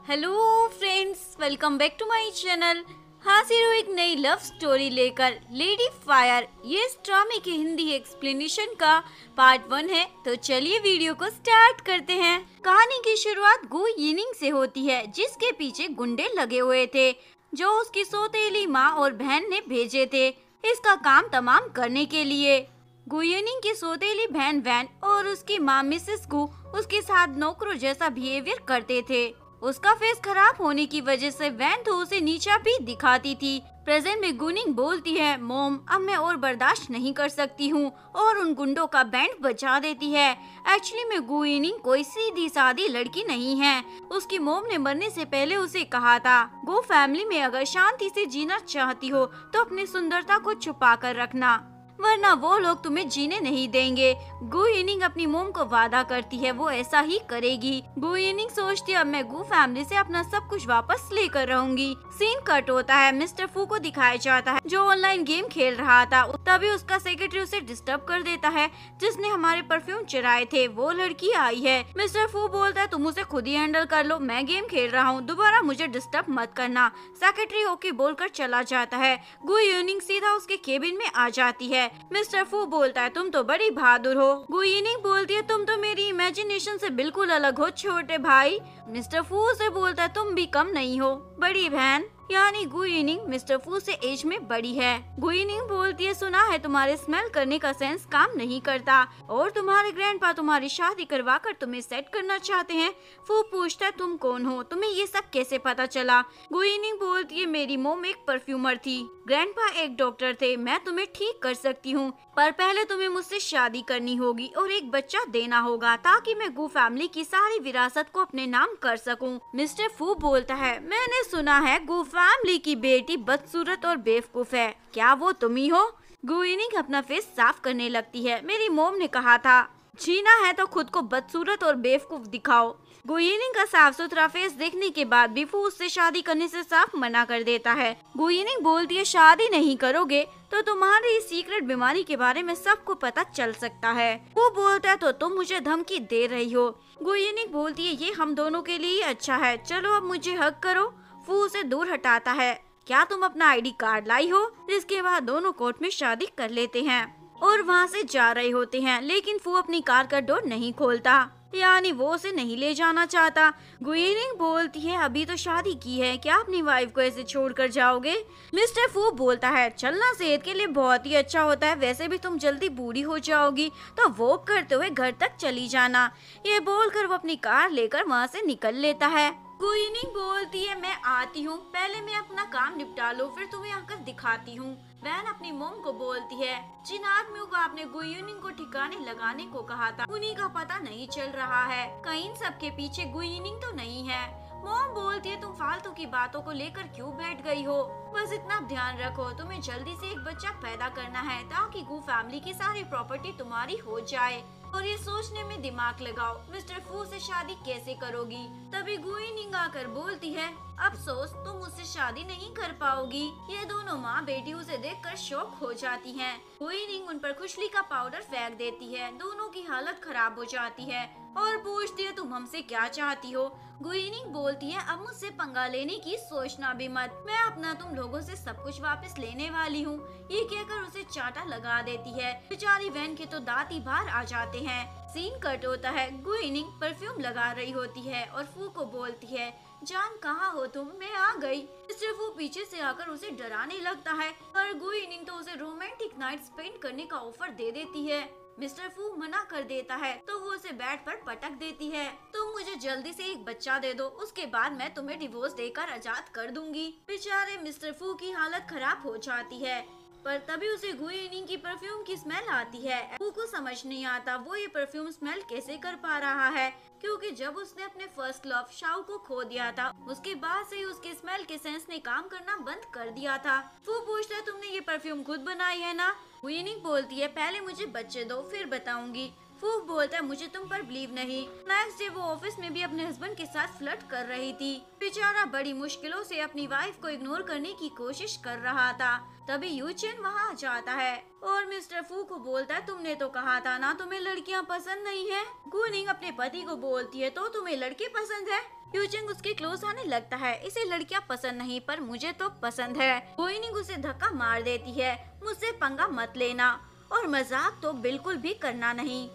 Hello friends, welcome back to my channel. हाजिर हूँ एक नई लव स्टोरी लेकर, लेडी फायर। ये इस ड्रामे के हिंदी एक्सप्लेनेशन का पार्ट 1 है। तो चलिए वीडियो को स्टार्ट करते हैं। कहानी की शुरुआत गु यिनिंग से होती है, जिसके पीछे गुंडे लगे हुए थे, जो उसकी सौतेली माँ और बहन ने भेजे थे इसका काम तमाम करने के लिए। गु यिनिंग की सौतेली बहन वैन और उसकी माँ मिसेस गु उसके साथ नौकरों जैसा बिहेवियर करते थे। उसका फेस खराब होने की वजह से वैन तो उसे नीचा भी दिखाती थी। प्रेजेंट में गुनिंग बोलती है, मॉम अब मैं और बर्दाश्त नहीं कर सकती हूँ, और उन गुंडों का बैंड बजा देती है। एक्चुअली में गु यिनिंग कोई सीधी सादी लड़की नहीं है। उसकी मॉम ने मरने से पहले उसे कहा था, गु फैमिली में अगर शांति से जीना चाहती हो तो अपनी सुंदरता को छुपा कर रखना, वरना वो लोग तुम्हें जीने नहीं देंगे। गु यिनिंग अपनी मोम को वादा करती है वो ऐसा ही करेगी। गु यिनिंग सोचती है अब मैं गु फैमिली से अपना सब कुछ वापस लेकर रहूंगी। सीन कट होता है, मिस्टर फू को दिखाया जाता है जो ऑनलाइन गेम खेल रहा था। तभी उसका सेक्रेटरी उसे डिस्टर्ब कर देता है, जिसने हमारे परफ्यूम चुराए थे वो लड़की आई है। मिस्टर फू बोलता है तुम उसे खुद ही हैंडल कर लो, मैं गेम खेल रहा हूँ, दोबारा मुझे डिस्टर्ब मत करना। सेक्रेटरी ओके बोलकर चला जाता है। गु यिनिंग सीधा उसके केबिन में आ जाती है। मिस्टर फू बोलता है तुम तो बड़ी बहादुर हो। गु यिनिंग बोलती है तुम तो मेरी इमेजिनेशन से बिल्कुल अलग हो छोटे भाई। मिस्टर फू से बोलता है तुम भी कम नहीं हो बड़ी बहन। यानी गु यिनिंग मिस्टर फू से एज में बड़ी है। गु यिनिंग बोलती है सुना है तुम्हारे स्मेल करने का सेंस काम नहीं करता और तुम्हारे ग्रैंडपा तुम्हारी शादी करवा कर तुम्हें सेट करना चाहते हैं। फू पूछता है तुम कौन हो, तुम्हें ये सब कैसे पता चला। गु यिनिंग बोलती है मेरी मोम एक परफ्यूमर थी, ग्रैंडपा एक डॉक्टर थे, मैं तुम्हें ठीक कर सकती हूँ, पर पहले तुम्हें मुझसे शादी करनी होगी और एक बच्चा देना होगा ताकि मैं गु फैमिली की सारी विरासत को अपने नाम कर सकूं। मिस्टर फू बोलता है मैंने सुना है गु फैमिली की बेटी बदसूरत और बेवकूफ है, क्या वो तुम ही हो। गु यिनिंग अपना फेस साफ करने लगती है, मेरी मोम ने कहा था जीना है तो खुद को बदसूरत और बेवकूफ दिखाओ। गु यिनिंग का साफ सुथरा फेस देखने के बाद भी फू उससे शादी करने से साफ मना कर देता है। गु यिनिंग बोलती है शादी नहीं करोगे तो तुम्हारी इस सीक्रेट बीमारी के बारे में सबको पता चल सकता है। वो बोलता है तो तुम मुझे धमकी दे रही हो। गु यिनिंग बोलती है ये हम दोनों के लिए अच्छा है, चलो अब मुझे हक करो। फू उसे दूर हटाता है, क्या तुम अपना आईडी कार्ड लाई हो। जिसके बाद दोनों कोर्ट में शादी कर लेते हैं और वहाँ से जा रहे होते हैं, लेकिन फू अपनी कार का डोर नहीं खोलता, यानी वो उसे नहीं ले जाना चाहता। गु यिनिंग बोलती है अभी तो शादी की है, क्या अपनी वाइफ को ऐसे छोड़कर जाओगे। मिस्टर फू बोलता है चलना सेहत के लिए बहुत ही अच्छा होता है, वैसे भी तुम जल्दी बूढ़ी हो जाओगी तो वॉक करते हुए घर तक चली जाना। ये बोलकर वो अपनी कार लेकर वहाँ से निकल लेता है। गु यिनिंग बोलती है मैं आती हूँ, पहले मैं अपना काम निपटा लूं, फिर तुम्हें आकर दिखाती हूँ। वैन अपनी मोम को बोलती है जिन आदमियों को आपने गु यिनिंग को ठिकाने लगाने को कहा था उन्हीं का पता नहीं चल रहा है, कहीं इन सब के पीछे गु यिनिंग तो नहीं है। मोम बोलती है तुम फालतू की बातों को लेकर क्यों बैठ गई हो, बस इतना ध्यान रखो तुम्हें जल्दी से एक बच्चा पैदा करना है ताकि गु फैमिली की सारी प्रॉपर्टी तुम्हारी हो जाए, और ये सोचने में दिमाग लगाओ मिस्टर फू से शादी कैसे करोगी। तभी गु यिनिंग आकर बोलती है अफसोस तुम मुझसे शादी नहीं कर पाओगी। ये दोनों माँ बेटी उसे देखकर शॉक हो जाती हैं। गु यिनिंग उन पर खुशली का पाउडर फेंक देती है, दोनों की हालत खराब हो जाती है और पूछती है तुम हमसे क्या चाहती हो। गु यिनिंग बोलती है अब मुझसे पंगा लेने की सोचना भी मत, मैं अपना तुम लोगों से सब कुछ वापस लेने वाली हूँ। ये कहकर उसे चाटा लगा देती है। बेचारी वैन के तो दांत ही बाहर आ जाते हैं। सीन कट होता है, गु यिनिंग परफ्यूम लगा रही होती है और फू को बोलती है जान कहाँ हो तुम, मैं आ गई। मिस्टर फू पीछे से आकर उसे डराने लगता है, पर गु यिनिंग तो उसे रोमांटिक नाइट स्पेंड करने का ऑफर दे देती है। मिस्टर फू मना कर देता है तो वो उसे बेड पर पटक देती है, तुम मुझे जल्दी से एक बच्चा दे दो, उसके बाद मैं तुम्हें डिवोर्स देकर आजाद कर दूंगी। बेचारे मिस्टर फू की हालत खराब हो जाती है, पर तभी उसे गु यिनिंग की परफ्यूम की स्मेल आती है। फू को समझ नहीं आता वो ये परफ्यूम स्मेल कैसे कर पा रहा है, क्योंकि जब उसने अपने फर्स्ट लव शाओ को खो दिया था उसके बाद से ही उसके स्मेल के सेंस ने काम करना बंद कर दिया था। फू पूछता है तुमने ये परफ्यूम खुद बनाई है ना। गु यिनिंग बोलती है पहले मुझे बच्चे दो फिर बताऊंगी। फू बोलता है मुझे तुम पर बिलीव नहीं। नेक्स्ट डे वो ऑफिस में भी अपने हस्बैंड के साथ फ्लर्ट कर रही थी। बेचारा बड़ी मुश्किलों से अपनी वाइफ को इग्नोर करने की कोशिश कर रहा था। तभी यूचेन वहाँ जाता है और मिस्टर फू को बोलता है तुमने तो कहा था ना तुम्हें लड़कियाँ पसंद नहीं है। गु यिनिंग अपने पति को बोलती है तो तुम्हें लड़के पसंद है। यूजिंग उसके क्लोज आने लगता है। इसे लड़कियां पसंद नहीं पर मुझे तो पसंद है। गोइनिंग उसे धक्का मार देती है। मुझसे पंगा मत लेना और मजाक तो बिल्कुल भी करना नहीं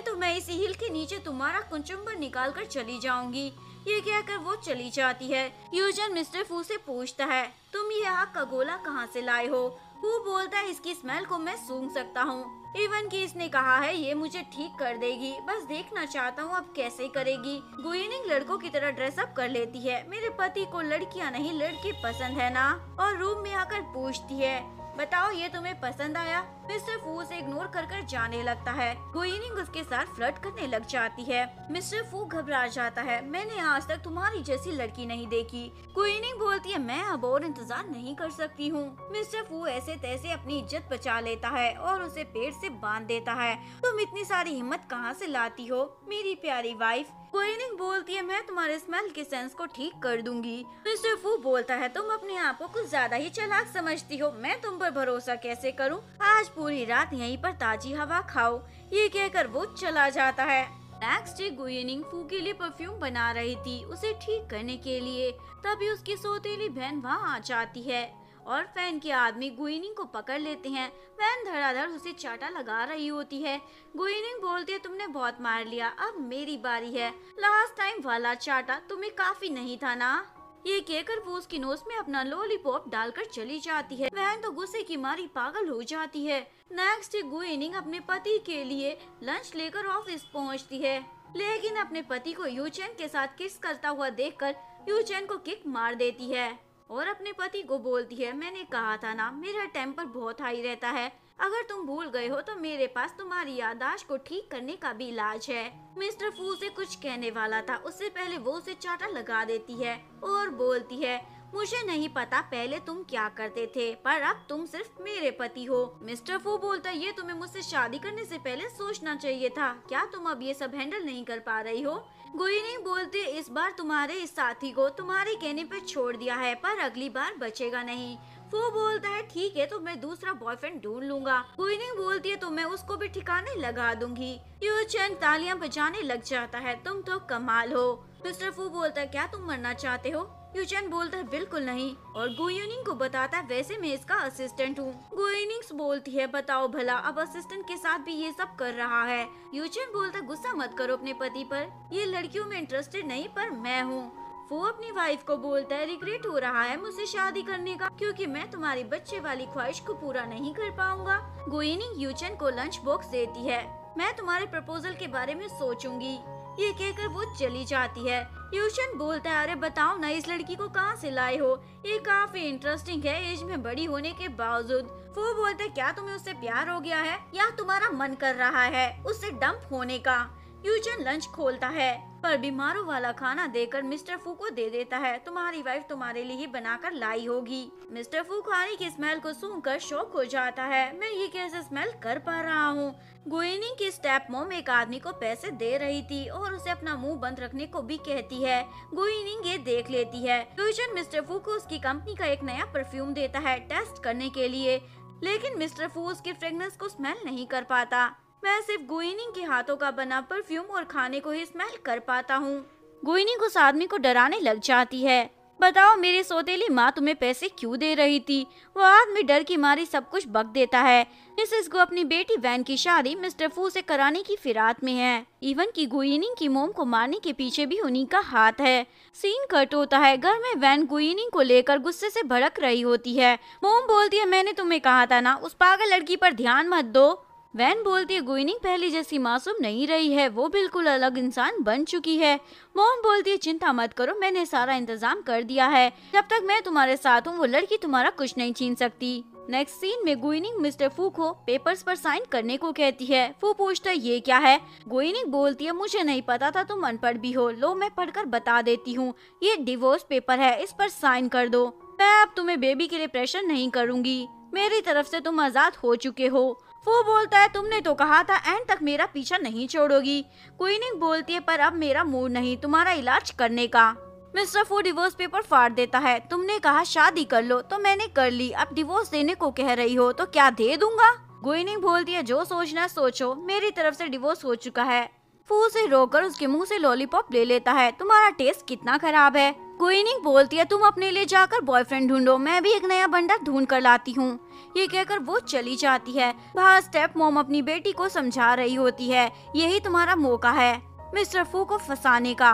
तो मैं इसी हिल के नीचे तुम्हारा कुचुम्बर निकाल कर चली जाऊंगी। ये कहकर वो चली जाती है। यूजन मिस्टर फू से पूछता है, तुम ये आग का गोला कहाँ से लाए हो? फू बोलता है, इसकी स्मेल को मैं सूंघ सकता हूँ। इवन कि इसने कहा है ये मुझे ठीक कर देगी, बस देखना चाहता हूँ अब कैसे करेगी। गुइनिंग लड़कों की तरह ड्रेसअप कर लेती है। मेरे पति को लड़कियाँ नहीं लड़के पसंद है ना? और रूम में आकर पूछती है, बताओ ये तुम्हें पसंद आया? मिस्टर फू उसे इग्नोर कर जाने लगता है। गुइनिंग उसके साथ फ्लर्ट करने लग जाती है। मिस्टर फू घबरा जाता है, मैंने आज तक तुम्हारी जैसी लड़की नहीं देखी। गुइनिंग बोलती है, मैं अब और इंतजार नहीं कर सकती हूँ। मिस्टर फू ऐसे तैसे अपनी इज्जत बचा लेता है और उसे पेट से बांध देता है। तुम इतनी सारी हिम्मत कहाँ से लाती हो मेरी प्यारी वाइफ? गुइनिंग बोलती है, मैं तुम्हारे स्मेल के सेंस को ठीक कर दूंगी। मिस्टर फू बोलता है, तुम अपने आप को कुछ ज्यादा ही चालाक समझती हो, मैं तुम पर भरोसा कैसे करूं? आज पूरी रात यहीं पर ताजी हवा खाओ। ये कहकर वो चला जाता है। नेक्स्ट डे गुइनिंग फू के लिए परफ्यूम बना रही थी उसे ठीक करने के लिए। तभी उसकी सौतेली बहन वहाँ आ जाती है और फैन के आदमी गुइनिंग को पकड़ लेते हैं। फैन धड़ाधड़ उसे चाटा लगा रही होती है। गुइनिंग बोलती है, तुमने बहुत मार लिया, अब मेरी बारी है। लास्ट टाइम वाला चाटा तुम्हें काफी नहीं था ना? ये कहकर वो उसकी नोज में अपना लॉलीपॉप डालकर चली जाती है। वैन तो गुस्से की मारी पागल हो जाती है। नेक्स्ट डे गुइनिंग अपने पति के लिए लंच लेकर ऑफिस पहुंचती है, लेकिन अपने पति को यूचेन के साथ किस करता हुआ देखकर यूचेन को किक मार देती है और अपने पति को बोलती है, मैंने कहा था ना मेरा टेम्पर बहुत हाई रहता है, अगर तुम भूल गए हो तो मेरे पास तुम्हारी याददाश्त को ठीक करने का भी इलाज है। मिस्टर फू से कुछ कहने वाला था, उससे पहले वो उसे चाटा लगा देती है और बोलती है, मुझे नहीं पता पहले तुम क्या करते थे, पर अब तुम सिर्फ मेरे पति हो। मिस्टर फू बोलता है, ये तुम्हें मुझसे शादी करने से पहले सोचना चाहिए था, क्या तुम अब ये सब हैंडल नहीं कर पा रही हो? गुइनिंग बोलते, इस बार तुम्हारे इस साथी को तुम्हारे कहने पे छोड़ दिया है, पर अगली बार बचेगा नहीं। फू बोलता है, ठीक है तो मैं दूसरा बॉयफ्रेंड ढूंढ लूंगा। गुइनिंग बोलती है, तो मैं उसको भी ठिकाने लगा दूंगी। यूचेन तालियां बजाने लग जाता है, तुम तो कमाल हो। मिस्टर फू बोलता है, क्या तुम मरना चाहते हो? यूचेन बोलता है, बिल्कुल नहीं, और गुइनिंग को बताता है, वैसे मैं इसका असिस्टेंट हूँ। गुइनिंग बोलती है, बताओ भला अब असिस्टेंट के साथ भी ये सब कर रहा है। यूचेन बोलता है, गुस्सा मत करो अपने पति पर, ये लड़कियों में इंटरेस्टेड नहीं पर मैं हूँ। वो अपनी वाइफ को बोलता है, रिग्रेट हो रहा है मुझसे शादी करने का, क्योंकि मैं तुम्हारी बच्चे वाली ख्वाहिश को पूरा नहीं कर पाऊंगा। गुइनिंग यूचेन को लंच बॉक्स देती है, मैं तुम्हारे प्रपोजल के बारे में सोचूंगी। ये कहकर वो चली जाती है। यूचेन बोलता है, अरे बताओ ना इस लड़की को कहाँ से लाए हो, ये काफी इंटरेस्टिंग है एज में बड़ी होने के बावजूद। वो बोलते, क्या तुम्हें उससे प्यार हो गया है या तुम्हारा मन कर रहा है उससे डंप होने का? यूचेन लंच खोलता है पर बीमारों वाला खाना देकर मिस्टर फू को दे देता है, तुम्हारी वाइफ तुम्हारे लिए ही बनाकर लाई होगी। मिस्टर फू खाने की स्मेल को सूंघकर शॉक हो जाता है, मैं ये कैसे स्मेल कर पा रहा हूँ। गुइनिंग की स्टेप मॉम एक आदमी को पैसे दे रही थी और उसे अपना मुंह बंद रखने को भी कहती है। गुइनिंग ये देख लेती है। यूचेन मिस्टर फू को उसकी कंपनी का एक नया परफ्यूम देता है टेस्ट करने के लिए, लेकिन मिस्टर फू उसकी फ्रेग्रेंस को स्मेल नहीं कर पाता। मैं सिर्फ गुइनिंग के हाथों का बना परफ्यूम और खाने को ही स्मेल कर पाता हूँ। गुइनिंग उस आदमी को डराने लग जाती है, बताओ मेरी सौतेली माँ तुम्हें पैसे क्यों दे रही थी? वो आदमी डर की मारी सब कुछ बक देता है। मिसेस को अपनी बेटी वैन की शादी मिस्टर फू से कराने की फिराक में है। इवन की गुइनिंग की मोम को मारने के पीछे भी उन्हीं का हाथ है। सीन कट होता है, घर में वैन गुइनिंग को लेकर गुस्से से भड़क रही होती है। मोम बोलती है, मैंने तुम्हें कहा था ना उस पागल लड़की पर ध्यान मत दो। वैन बोलती है, गुइनिंग पहले जैसी मासूम नहीं रही है, वो बिल्कुल अलग इंसान बन चुकी है। मॉम बोलती है, चिंता मत करो मैंने सारा इंतजाम कर दिया है, जब तक मैं तुम्हारे साथ हूँ वो लड़की तुम्हारा कुछ नहीं छीन सकती। नेक्स्ट सीन में गुइनिंग मिस्टर फू को पेपर्स पर साइन करने को कहती है। फू पूछता है, ये क्या है? गुइनिंग बोलती है, मुझे नहीं पता था तुम अनपढ़ भी हो, लो मैं पढ़कर बता देती हूँ, ये डिवोर्स पेपर है, इस पर साइन कर दो। मैं अब तुम्हें बेबी के लिए प्रेशर नहीं करूँगी, मेरी तरफ से तुम आजाद हो चुके हो। वो बोलता है, तुमने तो कहा था एंड तक मेरा पीछा नहीं छोड़ोगी। गुइनिंग बोलती है, पर अब मेरा मूड नहीं तुम्हारा इलाज करने का। मिस्टर फू डिवोर्स पेपर फाड़ देता है, तुमने कहा शादी कर लो तो मैंने कर ली, अब डिवोर्स देने को कह रही हो तो क्या दे दूंगा? गुइनिंग बोलती है, जो सोचना सोचो, मेरी तरफ से डिवोर्स हो चुका है। फू उसे रोककर उसके मुंह से लॉलीपॉप ले लेता है। तुम्हारा टेस्ट कितना खराब है। गुइनिंग बोलती है, तुम अपने लिए जाकर बॉयफ्रेंड ढूंढो, मैं भी एक नया बंडा ढूंढ कर लाती हूँ। ये कहकर वो चली जाती है। बाहर स्टेप मॉम अपनी बेटी को समझा रही होती है, यही तुम्हारा मौका है मिस्टर फू को फंसाने का।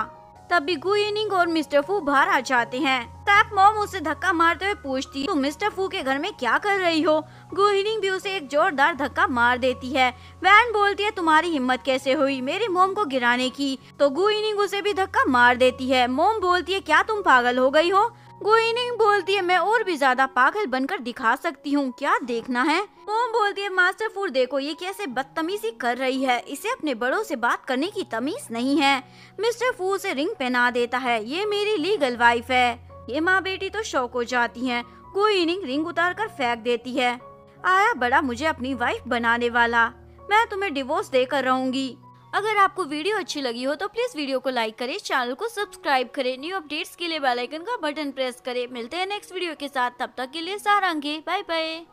तब भी गुइनिंग और मिस्टर फू बाहर आ जाते हैं। स्टेप मॉम उसे धक्का मारते हुए पूछती, तुम मिस्टर फू के घर में क्या कर रही हो। गुइनिंग भी उसे एक जोरदार धक्का मार देती है। वैन बोलती है, तुम्हारी हिम्मत कैसे हुई मेरी मॉम को गिराने की। तो गुइनिंग उसे भी धक्का मार देती है। मॉम बोलती है, क्या तुम पागल हो गई हो। गुइनिंग बोलती है, मैं और भी ज्यादा पागल बनकर दिखा सकती हूँ, क्या देखना है। मॉम बोलती है, मास्टर फू देखो ये कैसे बदतमीजी कर रही है, इसे अपने बड़ों से बात करने की तमीज नहीं है। मिस्टर फू उसे रिंग पहना देता है, ये मेरी लीगल वाइफ है। ये माँ बेटी तो शौक हो जाती हैं। गुइनिंग रिंग उतार कर फेंक देती है। आया बड़ा मुझे अपनी वाइफ बनाने वाला, मैं तुम्हें डिवोर्स देकर रहूंगी। अगर आपको वीडियो अच्छी लगी हो तो प्लीज वीडियो को लाइक करें, चैनल को सब्सक्राइब करें, न्यू अपडेट्स के लिए बेल आइकन का बटन प्रेस करें। मिलते हैं नेक्स्ट वीडियो के साथ, तब तक के लिए सारंगी, बाय बाय।